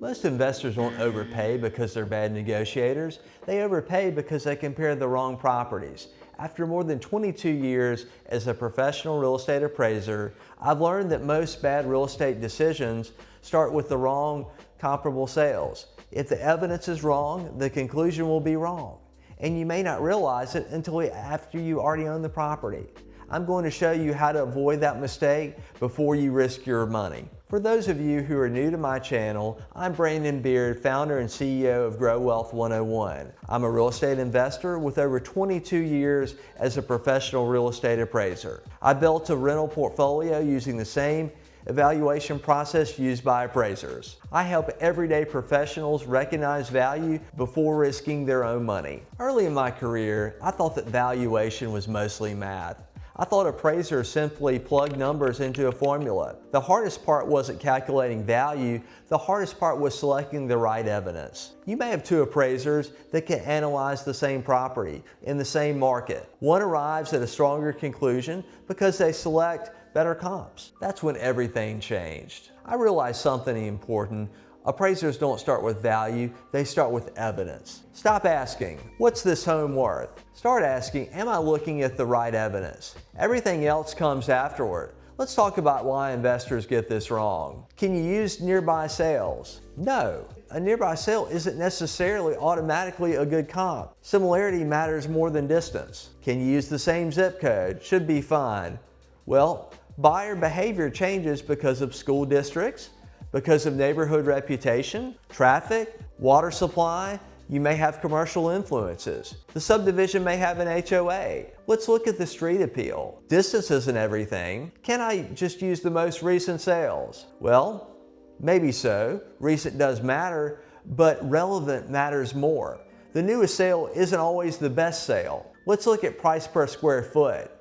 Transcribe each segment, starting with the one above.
Most investors don't overpay because they're bad negotiators. They overpay because they compare the wrong properties. After more than 22 years as a professional real estate appraiser, I've learned that most bad real estate decisions start with the wrong comparable sales. If the evidence is wrong, the conclusion will be wrong. And you may not realize it until after you already own the property. I'm going to show you how to avoid that mistake before you risk your money. For those of you who are new to my channel, I'm Brandon Beard, founder and CEO of Grow Wealth 101. I'm a real estate investor with over 22 years as a professional real estate appraiser. I built a rental portfolio using the same evaluation process used by appraisers. I help everyday professionals recognize value before risking their own money. Early in my career, I thought that valuation was mostly math. I thought appraisers simply plugged numbers into a formula. The hardest part wasn't calculating value, the hardest part was selecting the right evidence. You may have two appraisers that can analyze the same property in the same market. One arrives at a stronger conclusion because they select better comps. That's when everything changed. I realized something important. Appraisers don't start with value, they start with evidence. Stop asking, what's this home worth? Start asking, am I looking at the right evidence? Everything else comes afterward. Let's talk about why investors get this wrong. Can you use nearby sales? No. A nearby sale isn't necessarily automatically a good comp. Similarity matters more than distance. Can you use the same zip code? Should be fine. Well, buyer behavior changes because of school districts, because of neighborhood reputation, traffic, water supply. You may have commercial influences. The subdivision may have an HOA. Let's look at the street appeal. Distance isn't everything. Can I just use the most recent sales? Well, maybe so. Recent does matter, but relevant matters more. The newest sale isn't always the best sale. Let's look at price per square foot.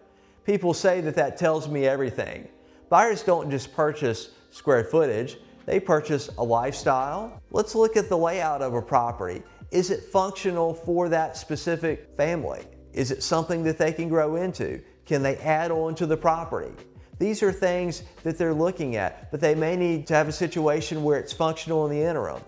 People say that tells me everything. Buyers don't just purchase square footage, they purchase a lifestyle. Let's look at the layout of a property. Is it functional for that specific family? Is it something that they can grow into? Can they add on to the property? These are things that they're looking at, but they may need to have a situation where it's functional in the interim.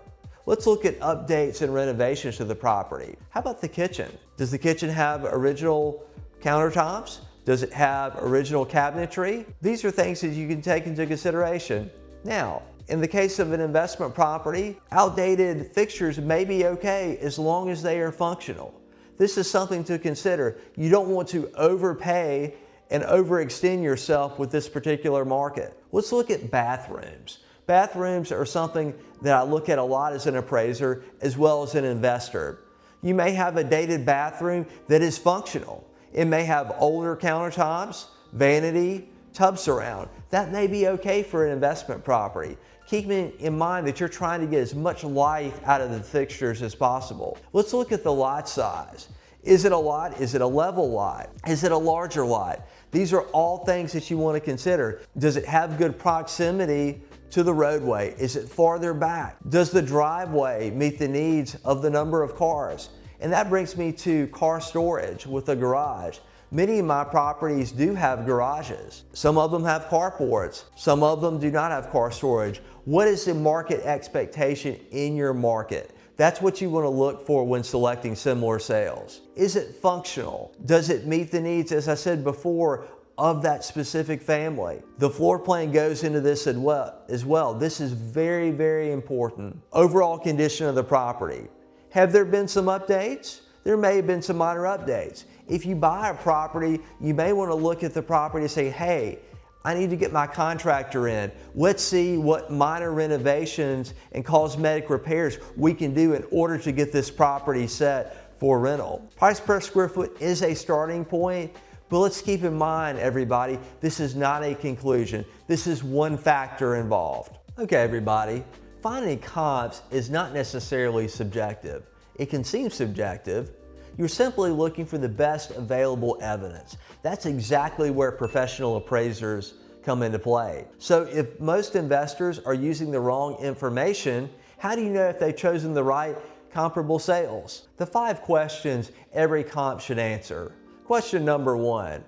Let's look at updates and renovations to the property. How about the kitchen? Does the kitchen have original countertops? Does it have original cabinetry? These are things that you can take into consideration. Now, in the case of an investment property, outdated fixtures may be okay as long as they are functional. This is something to consider. You don't want to overpay and overextend yourself with this particular market. Let's look at bathrooms. Bathrooms are something that I look at a lot as an appraiser as well as an investor. You may have a dated bathroom that is functional. It may have older countertops, vanity, tub surround. That may be okay for an investment property. Keeping in mind that you're trying to get as much life out of the fixtures as possible. Let's look at the lot size. Is it a lot? Is it a level lot? Is it a larger lot? These are all things that you want to consider. Does it have good proximity to the roadway? Is it farther back? Does the driveway meet the needs of the number of cars? And that brings me to car storage with a garage. Many of my properties do have garages. Some of them have carports. Some of them do not have car storage. What is the market expectation in your market? That's what you want to look for when selecting similar sales. Is it functional? Does it meet the needs, as I said before, of that specific family? The floor plan goes into this as well. This is very, very important. Overall condition of the property. Have there been some updates? There may have been some minor updates. If you buy a property, you may want to look at the property and say, hey, I need to get my contractor in. Let's see what minor renovations and cosmetic repairs we can do in order to get this property set for rental. Price per square foot is a starting point, but let's keep in mind, everybody, this is not a conclusion. This is one factor involved. Okay, everybody, finding comps is not necessarily subjective. It can seem subjective. You're simply looking for the best available evidence. That's exactly where professional appraisers come into play. So if most investors are using the wrong information, how do you know if they've chosen the right comparable sales? The 5 questions every comp should answer. Question number 1,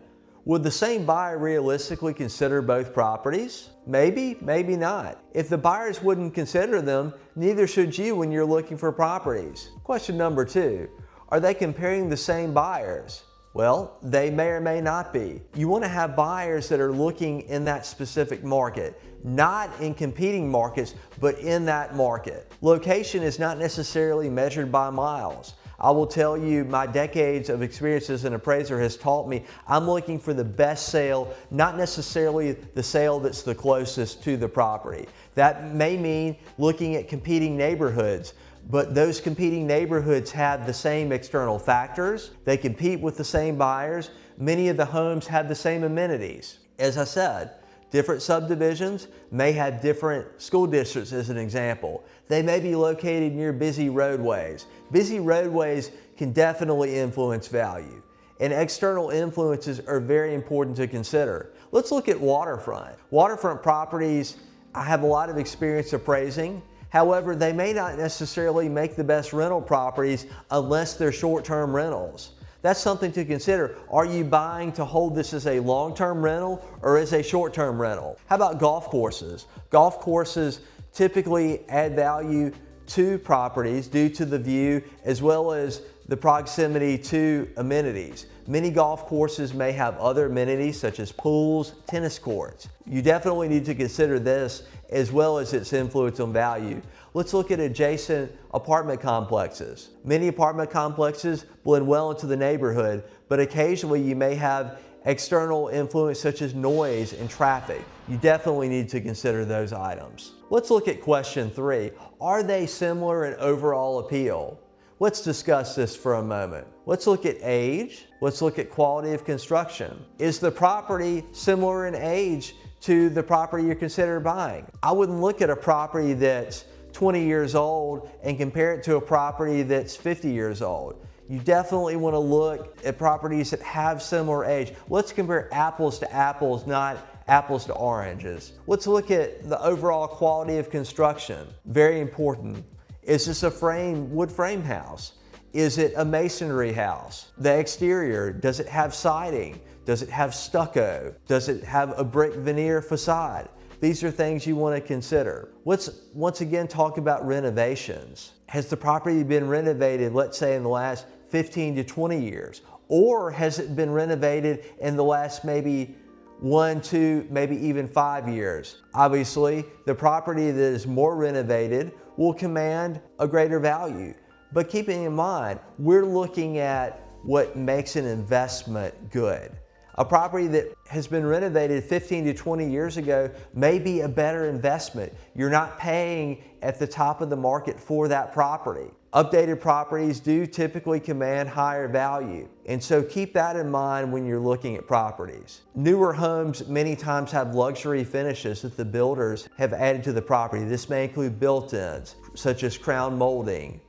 Would the same buyer realistically consider both properties? Maybe, maybe not. If the buyers wouldn't consider them, neither should you when you're looking for properties. Question number 2, are they comparing the same buyers? Well, they may or may not be. You want to have buyers that are looking in that specific market, not in competing markets, but in that market. Location is not necessarily measured by miles. I will tell you, my decades of experience as an appraiser has taught me I'm looking for the best sale, not necessarily the sale that's the closest to the property. That may mean looking at competing neighborhoods, but those competing neighborhoods have the same external factors. They compete with the same buyers. Many of the homes have the same amenities. As I said, different subdivisions may have different school districts as an example. They may be located near busy roadways. Busy roadways can definitely influence value, and external influences are very important to consider. Let's look at waterfront. Waterfront properties, I have a lot of experience appraising. However, they may not necessarily make the best rental properties unless they're short-term rentals. That's something to consider. Are you buying to hold this as a long-term rental or as a short-term rental? How about golf courses? Golf courses typically add value to properties due to the view as well as the proximity to amenities. Many golf courses may have other amenities such as pools, tennis courts. You definitely need to consider this as well as its influence on value. Let's look at adjacent apartment complexes. Many apartment complexes blend well into the neighborhood, but occasionally you may have external influence such as noise and traffic. You definitely need to consider those items. Let's look at question 3. Are they similar in overall appeal? Let's discuss this for a moment. Let's look at age. Let's look at quality of construction. Is the property similar in age to the property you're considering buying? I wouldn't look at a property that's 20 years old and compare it to a property that's 50 years old. You definitely want to look at properties that have similar age. Let's compare apples to apples, not apples to oranges. Let's look at the overall quality of construction. Very important. Is this a wood frame house? Is it a masonry house? The exterior, does it have siding? Does it have stucco? Does it have a brick veneer facade? These are things you want to consider. Let's once again talk about renovations. Has the property been renovated, let's say in the last 15 to 20 years? Or has it been renovated in the last maybe 1, 2, maybe even 5 years? Obviously, the property that is more renovated will command a greater value. But keeping in mind, we're looking at what makes an investment good. A property that has been renovated 15 to 20 years ago may be a better investment. You're not paying at the top of the market for that property. Updated properties do typically command higher value, and so keep that in mind when you're looking at properties. Newer homes many times have luxury finishes that the builders have added to the property. This may include built-ins such as crown molding,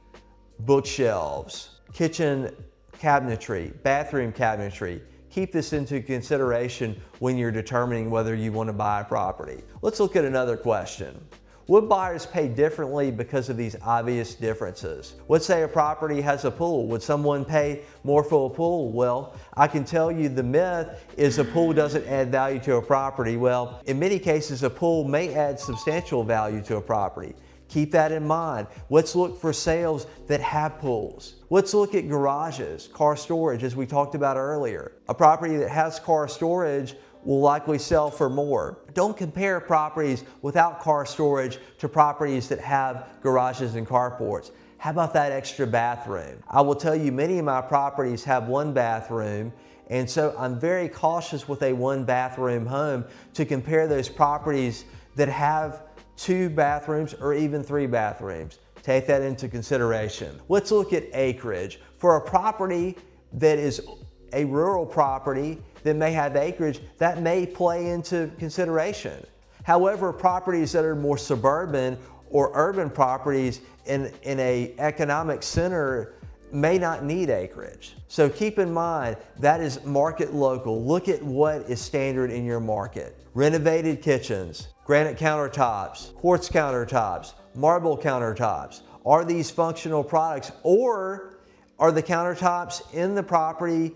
bookshelves, kitchen cabinetry, bathroom cabinetry. Keep this into consideration when you're determining whether you want to buy a property. Let's look at another question. Would buyers pay differently because of these obvious differences? Let's say a property has a pool. Would someone pay more for a pool? Well, I can tell you the myth is a pool doesn't add value to a property. Well, in many cases, a pool may add substantial value to a property. Keep that in mind. Let's look for sales that have pools. Let's look at garages, car storage, as we talked about earlier. A property that has car storage will likely sell for more. Don't compare properties without car storage to properties that have garages and carports. How about that extra bathroom? I will tell you, many of my properties have one bathroom, and so I'm very cautious with a one bathroom home to compare those properties that have 2 bathrooms or even 3 bathrooms. Take that into consideration. Let's look at acreage. For a property that is a rural property that may have acreage, that may play into consideration. However, properties that are more suburban or urban properties in a economic center may not need acreage. So keep in mind, that is market local. Look at what is standard in your market. Renovated kitchens, granite countertops, quartz countertops, marble countertops. Are these functional products, or are the countertops in the property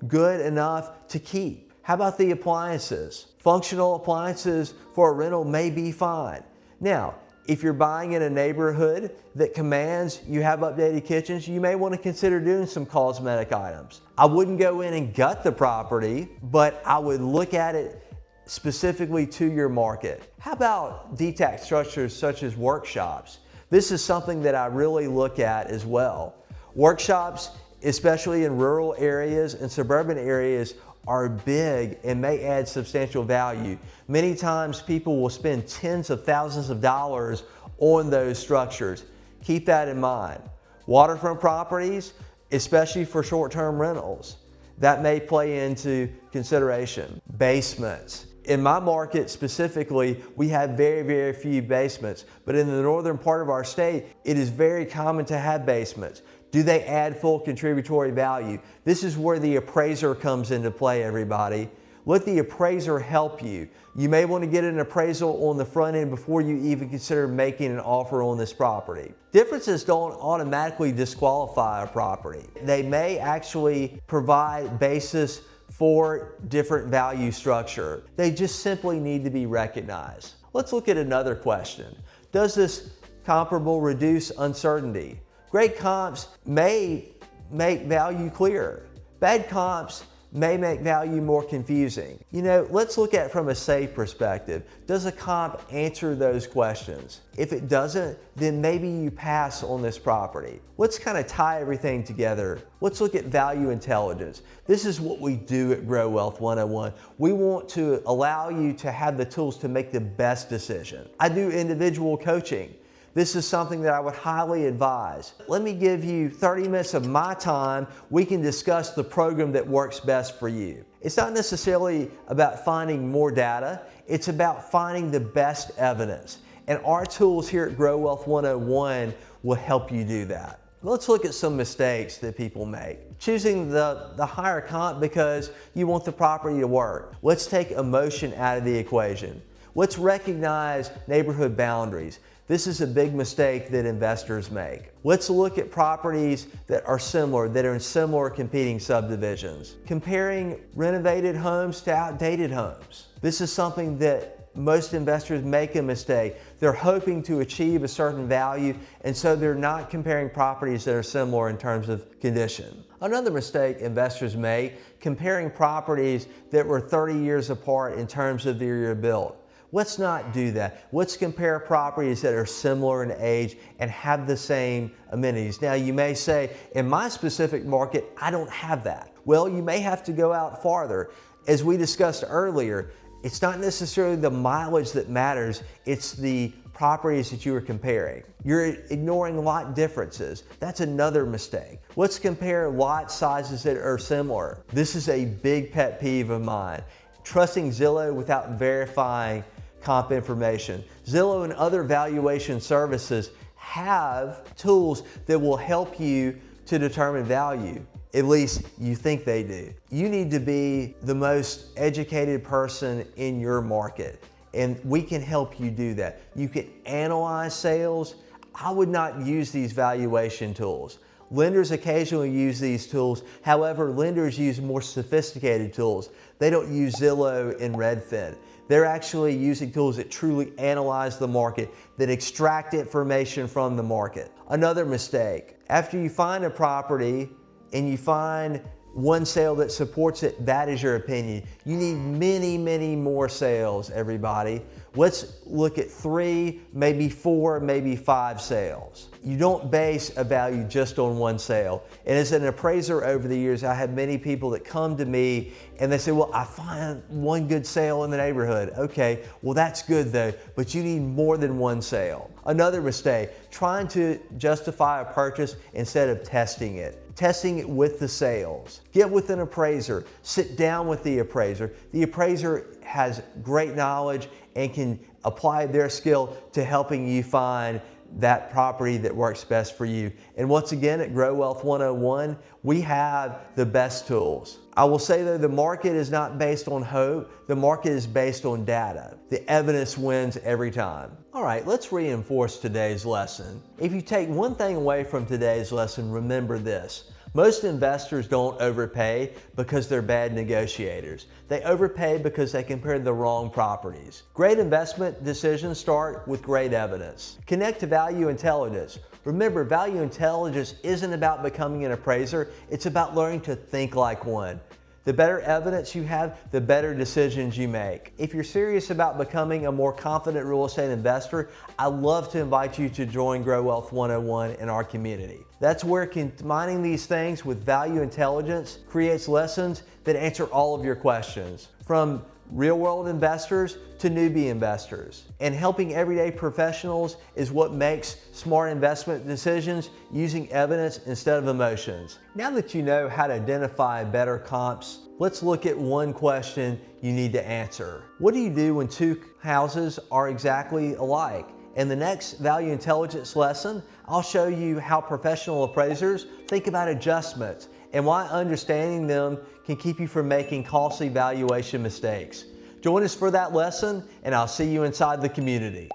good enough to keep? How about the appliances? Functional appliances for a rental may be fine. Now, if you're buying in a neighborhood that commands you have updated kitchens, you may want to consider doing some cosmetic items. I wouldn't go in and gut the property, but I would look at it specifically to your market. How about detached structures such as workshops? This is something that I really look at as well. Workshops, especially in rural areas and suburban areas, are big and may add substantial value. Many times people will spend tens of thousands of dollars on those structures. Keep that in mind. Waterfront properties, especially for short-term rentals, that may play into consideration. Basements. In my market specifically, we have very, very few basements, but in the northern part of our state, it is very common to have basements. Do they add full contributory value? This is where the appraiser comes into play, everybody. Let the appraiser help you. You may want to get an appraisal on the front end before you even consider making an offer on this property. Differences don't automatically disqualify a property. They may actually provide basis for different value structure. They just simply need to be recognized. Let's look at another question. Does this comparable reduce uncertainty? Great comps may make value clearer. Bad comps may make value more confusing. Let's look at it from a safe perspective. Does a comp answer those questions? If it doesn't, then maybe you pass on this property. Let's kind of tie everything together. Let's look at value intelligence. This is what we do at Grow Wealth 101. We want to allow you to have the tools to make the best decision. I do individual coaching. This is something that I would highly advise. Let me give you 30 minutes of my time. We can discuss the program that works best for you. It's not necessarily about finding more data. It's about finding the best evidence. And our tools here at Grow Wealth 101 will help you do that. Let's look at some mistakes that people make. Choosing the higher comp because you want the property to work. Let's take emotion out of the equation. Let's recognize neighborhood boundaries. This is a big mistake that investors make. Let's look at properties that are similar, that are in similar competing subdivisions. Comparing renovated homes to outdated homes. This is something that most investors make a mistake. They're hoping to achieve a certain value, and so they're not comparing properties that are similar in terms of condition. Another mistake investors make, comparing properties that were 30 years apart in terms of the year built. Let's not do that. Let's compare properties that are similar in age and have the same amenities. Now, you may say, in my specific market, I don't have that. Well, you may have to go out farther. As we discussed earlier, it's not necessarily the mileage that matters, it's the properties that you are comparing. You're ignoring lot differences. That's another mistake. Let's compare lot sizes that are similar. This is a big pet peeve of mine. Trusting Zillow without verifying comp information. Zillow and other valuation services have tools that will help you to determine value. At least you think they do. You need to be the most educated person in your market, and we can help you do that. You can analyze sales. I would not use these valuation tools. Lenders occasionally use these tools. However, lenders use more sophisticated tools. They don't use Zillow and Redfin. They're actually using tools that truly analyze the market, that extract information from the market. Another mistake, after you find a property and you find one sale that supports it, that is your opinion. You need many, many more sales, everybody. Let's look at 3, maybe 4, maybe 5 sales. You don't base a value just on one sale. And as an appraiser over the years, I have many people that come to me and they say, well, I find one good sale in the neighborhood. Okay, well that's good though, but you need more than one sale. Another mistake, trying to justify a purchase instead of testing it. Testing it with the sales. Get with an appraiser, sit down with the appraiser. The appraiser has great knowledge and can apply their skill to helping you find that property that works best for you. And once again, at Grow Wealth 101, we have the best tools. I will say though, the market is not based on hope. The market is based on data. The evidence wins every time. All right, let's reinforce today's lesson. If you take one thing away from today's lesson, remember this. Most investors don't overpay because they're bad negotiators. They overpay because they compare the wrong properties. Great investment decisions start with great evidence. Connect to value intelligence. Remember, value intelligence isn't about becoming an appraiser, it's about learning to think like one. The better evidence you have, the better decisions you make. If you're serious about becoming a more confident real estate investor, I'd love to invite you to join Grow Wealth 101 in our community. That's where combining these things with value intelligence creates lessons that answer all of your questions, from real-world investors to newbie investors. And helping everyday professionals is what makes smart investment decisions using evidence instead of emotions. Now that you know how to identify better comps, let's look at one question you need to answer. What do you do when two houses are exactly alike? In the next value intelligence lesson, I'll show you how professional appraisers think about adjustments and why understanding them can keep you from making costly valuation mistakes. Join us for that lesson, and I'll see you inside the community.